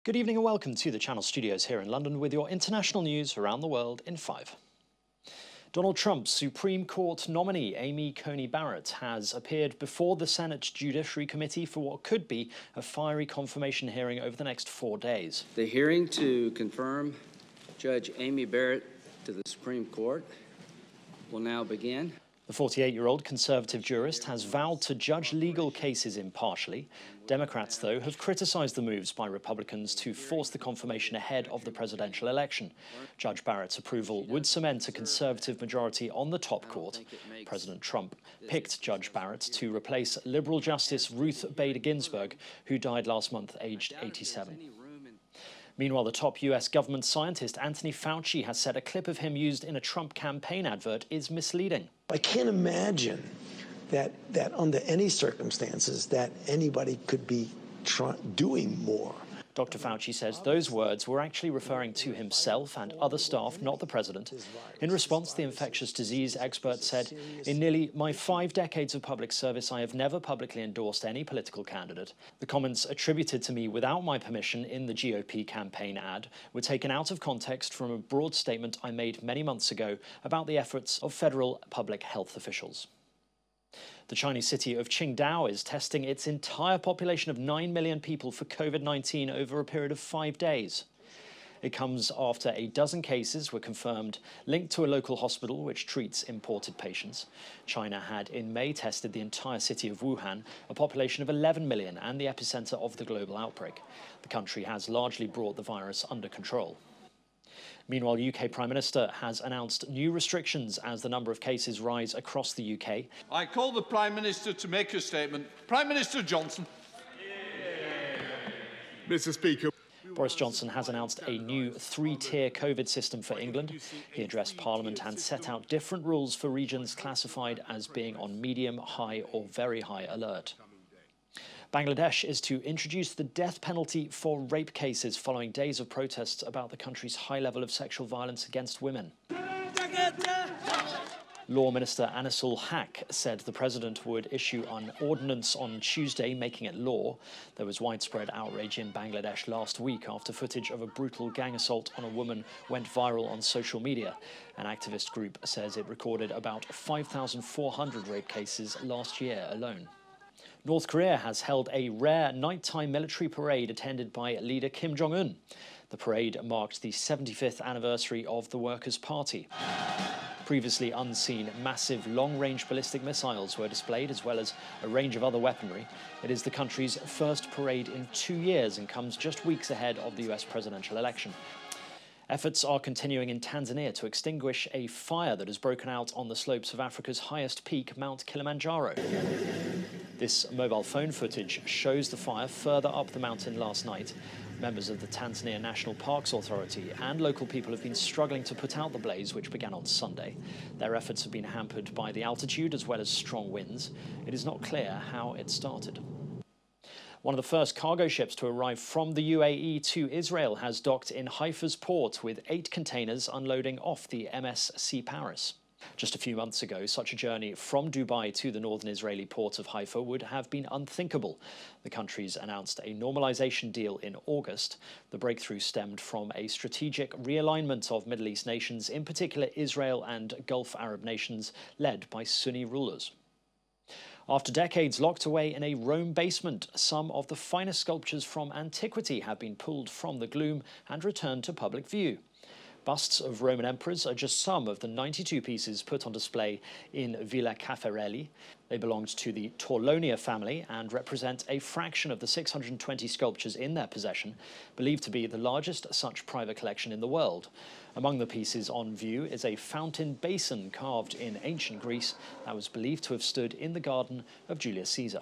Good evening and welcome to the Channel Studios here in London with your international news around the world in 5. Donald Trump's Supreme Court nominee, Amy Coney Barrett, has appeared before the Senate Judiciary Committee for what could be a fiery confirmation hearing over the next 4 days. The hearing to confirm Judge Amy Barrett to the Supreme Court will now begin. The 48-year-old conservative jurist has vowed to judge legal cases impartially. Democrats, though, have criticized the moves by Republicans to force the confirmation ahead of the presidential election. Judge Barrett's approval would cement a conservative majority on the top court. President Trump picked Judge Barrett to replace liberal Justice Ruth Bader Ginsburg, who died last month aged 87. Meanwhile, the top US government scientist Anthony Fauci has said a clip of him used in a Trump campaign advert is misleading. I can't imagine that under any circumstances that anybody could be doing more. Dr. Fauci says those words were actually referring to himself and other staff, not the president. In response, the infectious disease expert said, "In nearly my 5 decades of public service, I have never publicly endorsed any political candidate. The comments attributed to me without my permission in the GOP campaign ad were taken out of context from a broad statement I made many months ago about the efforts of federal public health officials." The Chinese city of Qingdao is testing its entire population of 9 million people for COVID-19 over a period of 5 days. It comes after a dozen cases were confirmed linked to a local hospital which treats imported patients. China had in May tested the entire city of Wuhan, a population of 11 million and the epicenter of the global outbreak. The country has largely brought the virus under control. Meanwhile, UK Prime Minister has announced new restrictions as the number of cases rise across the UK. I call the Prime Minister to make a statement. Prime Minister Johnson. Mr. Speaker. Boris Johnson has announced a new 3-tier COVID system for England. He addressed Parliament and set out different rules for regions classified as being on medium, high or very high alert. Bangladesh is to introduce the death penalty for rape cases following days of protests about the country's high level of sexual violence against women. Law Minister Anisul Haq said the president would issue an ordinance on Tuesday making it law. There was widespread outrage in Bangladesh last week after footage of a brutal gang assault on a woman went viral on social media. An activist group says it recorded about 5,400 rape cases last year alone. North Korea has held a rare nighttime military parade attended by leader Kim Jong-un. The parade marked the 75th anniversary of the Workers' Party. Previously unseen massive long-range ballistic missiles were displayed, as well as a range of other weaponry. It is the country's first parade in 2 years and comes just weeks ahead of the US presidential election. Efforts are continuing in Tanzania to extinguish a fire that has broken out on the slopes of Africa's highest peak, Mount Kilimanjaro. This mobile phone footage shows the fire further up the mountain last night. Members of the Tanzania National Parks Authority and local people have been struggling to put out the blaze, which began on Sunday. Their efforts have been hampered by the altitude as well as strong winds. It is not clear how it started. One of the first cargo ships to arrive from the UAE to Israel has docked in Haifa's port with 8 containers unloading off the MSC Paris. Just a few months ago, such a journey from Dubai to the northern Israeli port of Haifa would have been unthinkable. The countries announced a normalization deal in August. The breakthrough stemmed from a strategic realignment of Middle East nations, in particular Israel and Gulf Arab nations led by Sunni rulers. After decades locked away in a Rome basement, some of the finest sculptures from antiquity have been pulled from the gloom and returned to public view. Busts of Roman emperors are just some of the 92 pieces put on display in Villa Caffarelli. They belonged to the Torlonia family and represent a fraction of the 620 sculptures in their possession, believed to be the largest such private collection in the world. Among the pieces on view is a fountain basin carved in ancient Greece that was believed to have stood in the garden of Julius Caesar.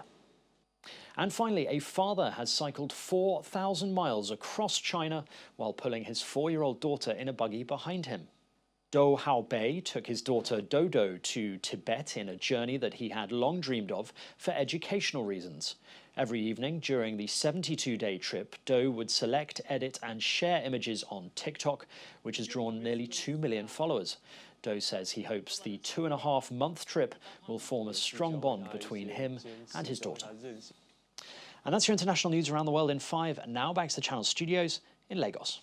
And finally, a father has cycled 4,000 miles across China while pulling his 4-year-old daughter in a buggy behind him. Do Haobei took his daughter Dodo to Tibet in a journey that he had long dreamed of for educational reasons. Every evening during the 72-day trip, Do would select, edit and share images on TikTok, which has drawn nearly 2 million followers. Do says he hopes the 2.5-month trip will form a strong bond between him and his daughter. And that's your international news around the world in 5. And now back to the Channel studios in Lagos.